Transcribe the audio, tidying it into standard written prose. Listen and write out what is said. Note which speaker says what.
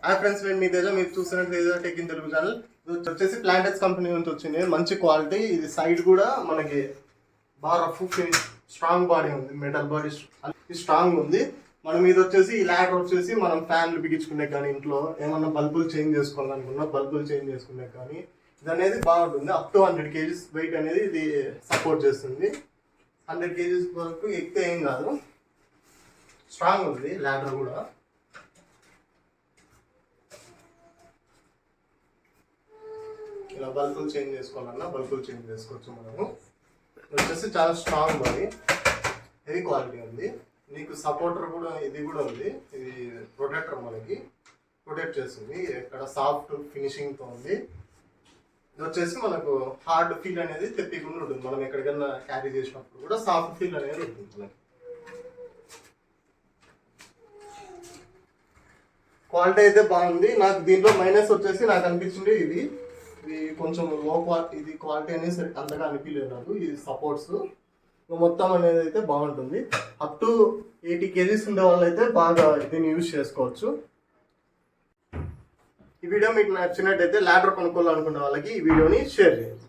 Speaker 1: Hi friends, నేను మీ తేజ. మీరు చూస్తున్నట్టు Teja tech in Telugu channel. ఇది వచ్చేసి ప్లాంటెక్స్ కంపెనీ నుంచి వచ్చింది. మంచి క్వాలిటీ. ఇది సైడ్ కూడా మనకి బాగా రఫ్ ఫినిష్, స్ట్రాంగ్ బాడీ ఉంది. మెటల్ బాడీ స్ట్రాంగ్ ఉంది. మనం ఇది వచ్చేసి ఈ ల్యాడర్ వచ్చేసి మనం ఫ్యాన్లు బిగించుకునే కానీ, ఇంట్లో ఏమన్నా బల్బులు చేంజ్ చేసుకోవాలనుకున్నా బల్బులు చేంజ్ చేసుకునే కానీ ఇది అనేది బాగుంటుంది. అప్ టు 100 kgs వెయిట్ అనేది ఇది సపోర్ట్ చేస్తుంది. 100 kgs వరకు ఎక్కితే ఏం కాదు. స్ట్రాంగ్ ఉంది ల్యాడర్ కూడా. ఇలా బల్బులు చేంజ్ చేసుకోవాలన్నా బల్బులు చేంజ్ చేసుకోవచ్చు. మనము వచ్చేసి చాలా స్ట్రాంగ్ బాడీ, హెవీ క్వాలిటీ ఉంది. నీకు సపోర్టర్ కూడా ఇది కూడా ఉంది. ఇది ప్రొటెక్టర్ మనకి ప్రొటెక్ట్ చేస్తుంది. ఇక్కడ సాఫ్ట్ ఫినిషింగ్తో ఉంది. ఇది వచ్చేసి మనకు హార్డ్ ఫీల్ అనేది తెప్పకుండా ఉంటుంది. మనం ఎక్కడికైనా క్యారీ చేసినప్పుడు కూడా సాఫ్ట్ ఫీల్ అనేది ఉంటుంది మనకి. క్వాలిటీ అయితే బాగుంది. నాకు దీంట్లో మైనస్ వచ్చేసి నాకు అనిపించింది ఇది కొంచెం లో క్వాలిటీ. ఇది క్వాలిటీ అనేది అంతగా అనిపించలేదు నాకు. ఇది సపోర్ట్స్ మొత్తం అనేది అయితే బాగుంటుంది. అప్ టు 80 kgs ఉండే వాళ్ళు అయితే బాగా దీన్ని యూజ్ చేసుకోవచ్చు. ఈ వీడియో మీకు నచ్చినట్టయితే ల్యాడర్ కొనుక్కోవాలనుకునే వాళ్ళకి ఈ వీడియోని షేర్ చేయండి.